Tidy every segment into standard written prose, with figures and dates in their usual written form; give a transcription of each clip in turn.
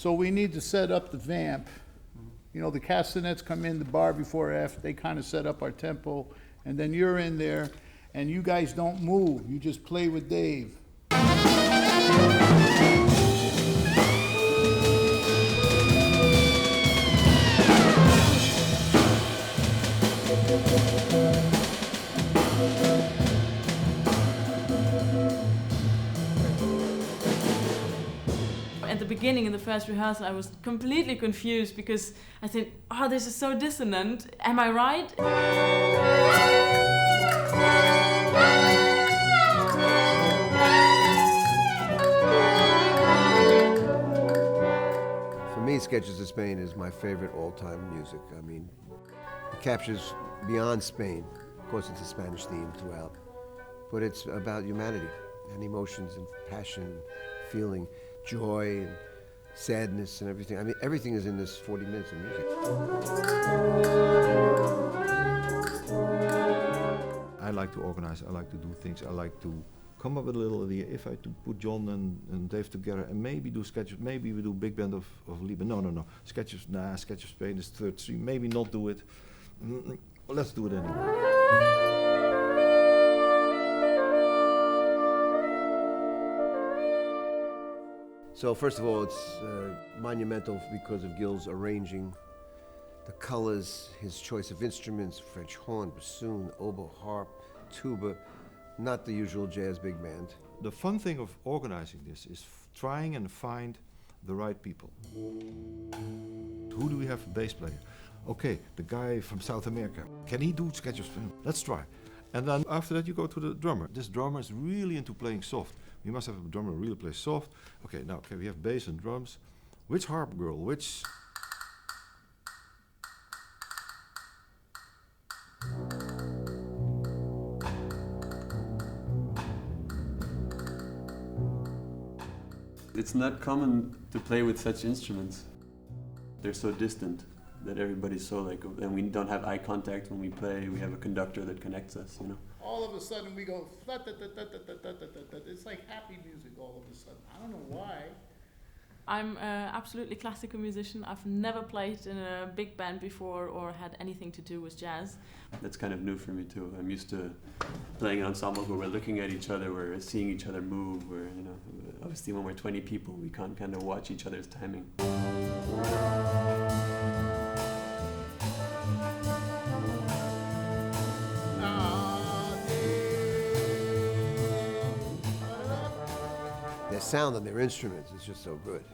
So we need to set up the vamp. You know, the castanets come in the bar before or after, they kind of set up our tempo, and then you're in there, and you guys don't move, you just play with Dave. At the beginning, in the first rehearsal, I was completely confused because I think, oh, this is so dissonant. Am I right? For me, Sketches of Spain is my favorite all-time music. I mean, it captures beyond Spain. Of course, it's a Spanish theme throughout, but it's about humanity and emotions and passion, feeling, joy and sadness and everything. I mean, everything is in this 40 minutes of music. I like to organize, I like to do things, I like to come up with a little idea. If I to put John and Dave together and maybe do sketches, maybe we do big band of Liebman. No. Sketches of Spain is third stream, maybe not do it. Let's do it anyway. So first of all, it's monumental because of Gil's arranging, the colors, his choice of instruments, French horn, bassoon, oboe, harp, tuba, not the usual jazz big band. The fun thing of organizing this is trying and find the right people. Who do we have for bass player? Okay, the guy from South America. Can he do sketches? Let's try. And then after that you go to the drummer. This drummer is really into playing soft. We must have a drummer who really plays soft. Okay, now we have bass and drums. Which harp girl? Which? It's not common to play with such instruments. They're so distant that everybody's so like, and we don't have eye contact when we play. We have a conductor that connects us, you know. All of a sudden we go, it's like happy music all of a sudden. I don't know why. I'm absolutely classical musician. I've never played in a big band before or had anything to do with jazz. That's kind of new for me too. I'm used to playing an ensemble where we're looking at each other, we're seeing each other move, we're, you know, obviously when we're 20 people, we can't kind of watch each other's timing. Their sound on their instruments is just so good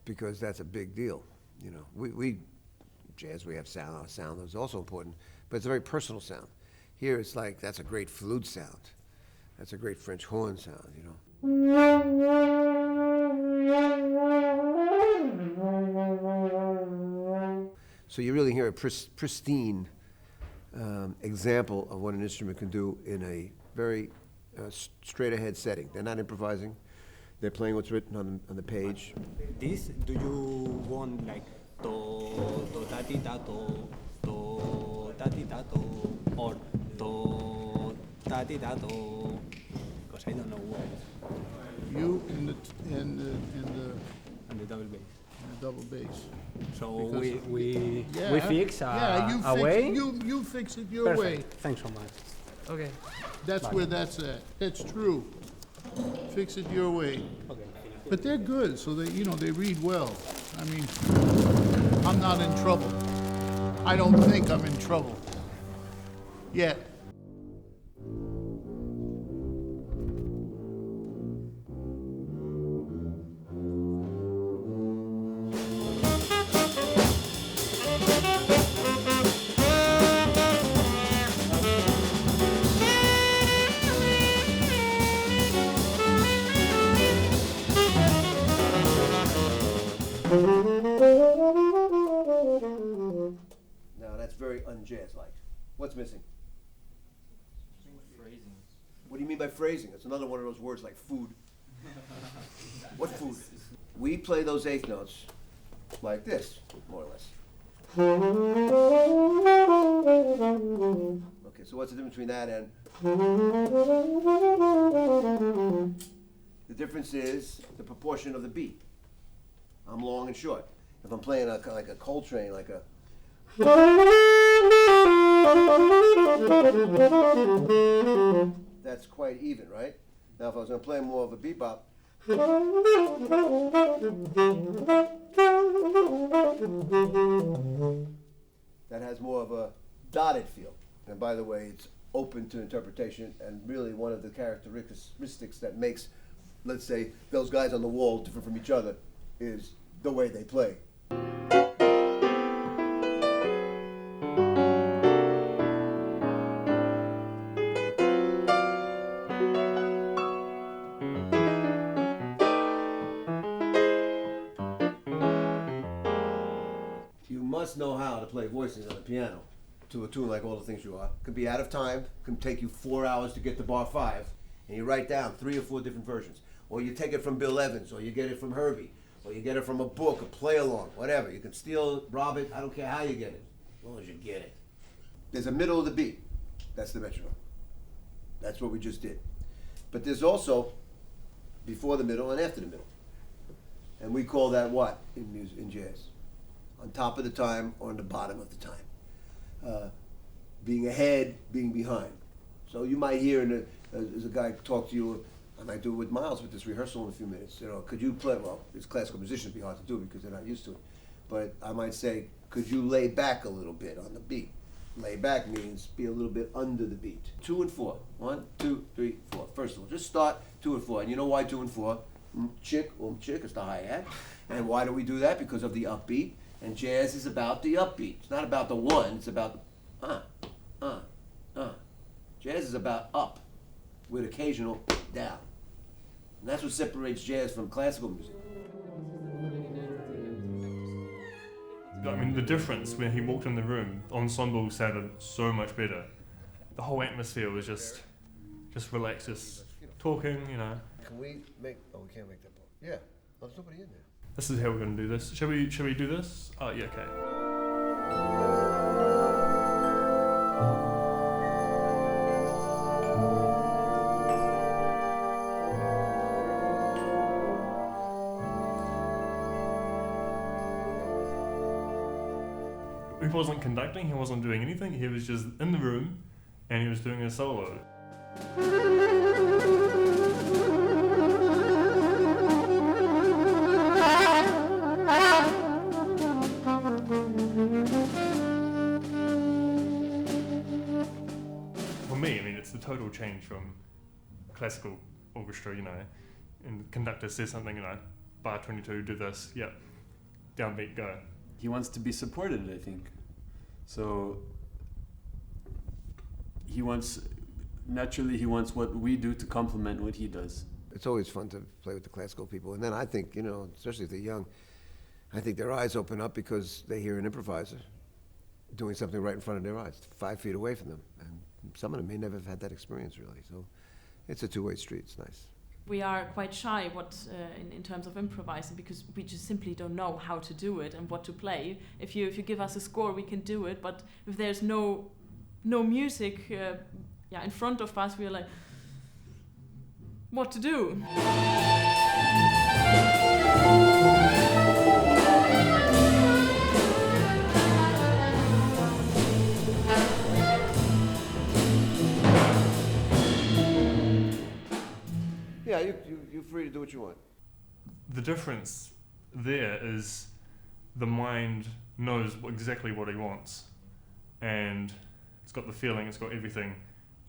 because that's a big deal. You know, we jazz, we have sound. Our sound is also important, but it's a very personal sound. Here it's like, that's a great flute sound. That's a great French horn sound, you know. So you really hear a pristine example of what an instrument can do in a very straight ahead setting. They're not improvising. They're playing what's written on the page. This, do you want like do, do, ta, ti, ta, do, ta, ti, ta, do, or do, ta, ti, ta, do? Because I don't know what. You in the And the double bass. double bass. So Because we fix you way. You fix it your Perfect. way. Thanks so much. Okay. That's Bye. where that's at. That's true. Fix it your way. Okay. But they're good, so they, you know, they read well. I mean, I'm not in trouble. I don't think I'm in trouble yet. Now that's very un-jazz-like. What's missing? Phrasing. What do you mean by phrasing? It's another one of those words like food. What food? We play those eighth notes like this, more or less. Okay, so what's the difference between that and? The difference is the proportion of the beat. I'm long and short. If I'm playing like a Coltrane, like a... That's quite even, right? Now if I was going to play more of a bebop, that has more of a dotted feel. And by the way, it's open to interpretation, and really one of the characteristics that makes, let's say, those guys on the wall different from each other is the way they play. You must know how to play voices on the piano to a tune like All the Things You Are. Could be out of time, could take you 4 hours to get to bar 5, and you write down 3 or 4 different versions. Or you take it from Bill Evans, or you get it from Herbie, or you get it from a book, a play-along, whatever. You can steal, rob it, I don't care how you get it, as long as you get it. There's a middle of the beat. That's the metronome. That's what we just did. But there's also before the middle and after the middle. And we call that what in music, in jazz? On top of the time or on the bottom of the time. Being ahead, being behind. So you might hear as a guy talk to you, I might do it with Miles with this rehearsal in a few minutes. You know, could you play, well, as classical musicians it'd be hard to do because they're not used to it. But I might say, could you lay back a little bit on the beat? Lay back means be a little bit under the beat. 2 and 4. 1, 2, 3, 4. First of all, just start 2 and 4. And you know why 2 and 4? Chick, it's the hi-hat. And why do we do that? Because of the upbeat. And jazz is about the upbeat. It's not about the one, it's about Jazz is about up with occasional down. And that's what separates jazz from classical music. I mean, the difference when he walked in the room, ensemble sounded so much better. The whole atmosphere was just relaxed, just talking, you know. Can we make, we can't make that part. Yeah, there's nobody in there. This is how we're going to do this. Shall we do this? Oh, yeah, okay. He wasn't conducting, he wasn't doing anything, he was just in the room and he was doing a solo. For me, I mean, it's the total change from classical orchestra, you know, and the conductor says something, you know, bar 22, do this, yep, downbeat, go. He wants to be supported, I think. So naturally he wants what we do to complement what he does. It's always fun to play with the classical people. And then I think, you know, especially if they're young, I think their eyes open up because they hear an improviser doing something right in front of their eyes, 5 feet away from them. And some of them may never have had that experience, really. So it's a two-way street. It's nice. We are quite shy in terms of improvising because we just simply don't know how to do it and what to play. If you give us a score, we can do it. But if there's no music in front of us, we're like, what to do? Yeah, you're free to do what you want. The difference there is the mind knows exactly what he wants, and it's got the feeling, it's got everything,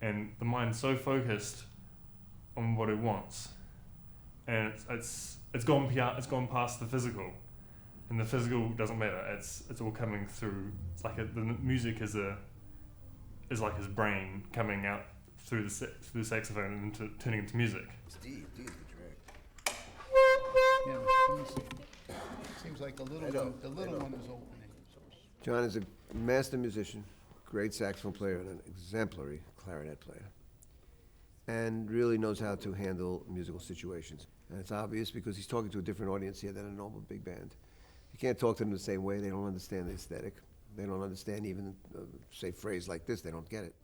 and the mind's so focused on what it wants, and it's gone past the physical, and the physical doesn't matter. It's all coming through. It's like the music is like his brain coming out through the saxophone and turning into music. Steve the drag. Yeah, let me see. Seems like the little one is opening. John is a master musician, great saxophone player, and an exemplary clarinet player, and really knows how to handle musical situations. And it's obvious because he's talking to a different audience here than a normal big band. You can't talk to them the same way. They don't understand the aesthetic. They don't understand even, say, a phrase like this. They don't get it.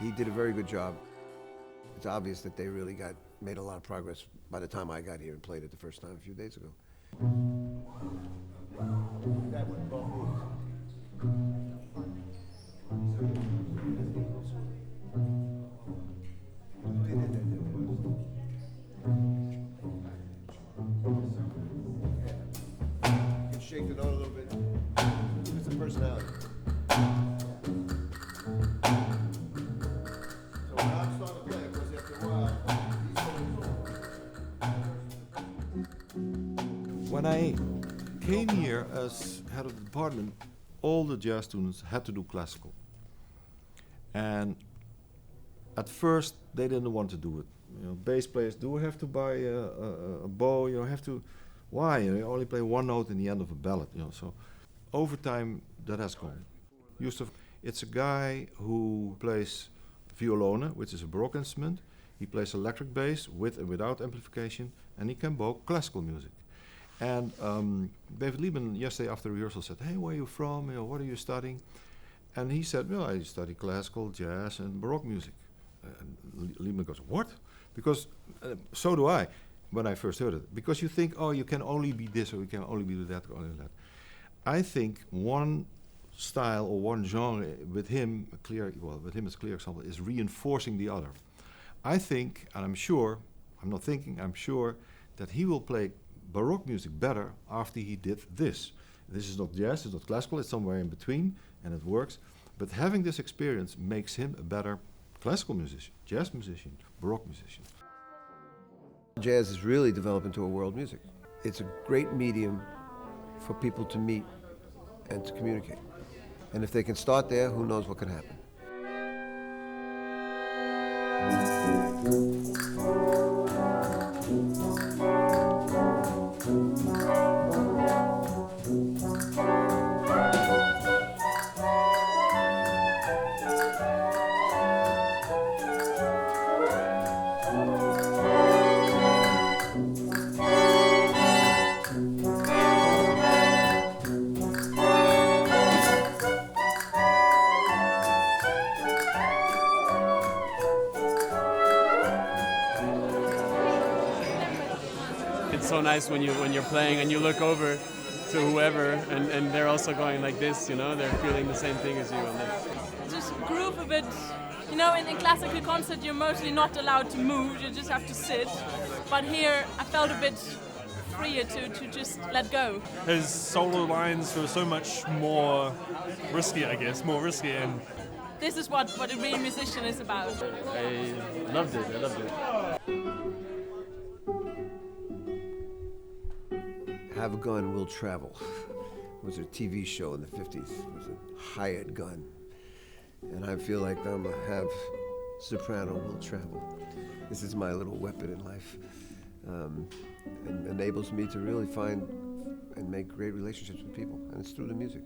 He did a very good job. It's obvious that they really made a lot of progress by the time I got here and played it the first time a few days ago. Shake the note a little bit. Give it some personality. So when I'm starting to play, of course, after a while, When I came here as head of the department, all the jazz students had to do classical. And at first, they didn't want to do it. You know, bass players do have to buy a bow. You have to. Why? You only play one note in the end of a ballad. You know, so over time, that has gone. It's a guy who plays violone, which is a Baroque instrument. He plays electric bass with and without amplification, and he can bow classical music. And David Liebman yesterday after rehearsal said, "Hey, where are you from? You know, what are you studying?" And he said, "Well, I study classical, jazz, and Baroque music." And Liebman goes, "What?" Because so do I when I first heard it. Because you think, oh, you can only be this or you can only be that or only that. I think one style or one genre with him, with him as a clear example, is reinforcing the other. I think, and I'm sure, I'm sure that he will play Baroque music better after he did this. This is not jazz, it's not classical, it's somewhere in between, and it works. But having this experience makes him a better classical musician, jazz musician, Baroque musician. jazz has really developed into a world music. It's a great medium for people to meet and to communicate. And if they can start there, who knows what can happen. It's so nice when you're playing and you look over to whoever and they're also going like this, you know, they're feeling the same thing as you. And just groove a bit. You know, in classical concert you're mostly not allowed to move, you just have to sit. But here I felt a bit freer to just let go. His solo lines were so much more risky, I guess, and this is what a real musician is about. I loved it. Have a Gun Will Travel. It was a TV show in the 50s. It was a hired gun. And I feel like I'm a have soprano will travel. This is my little weapon in life. And enables me to really find and make great relationships with people. And it's through the music.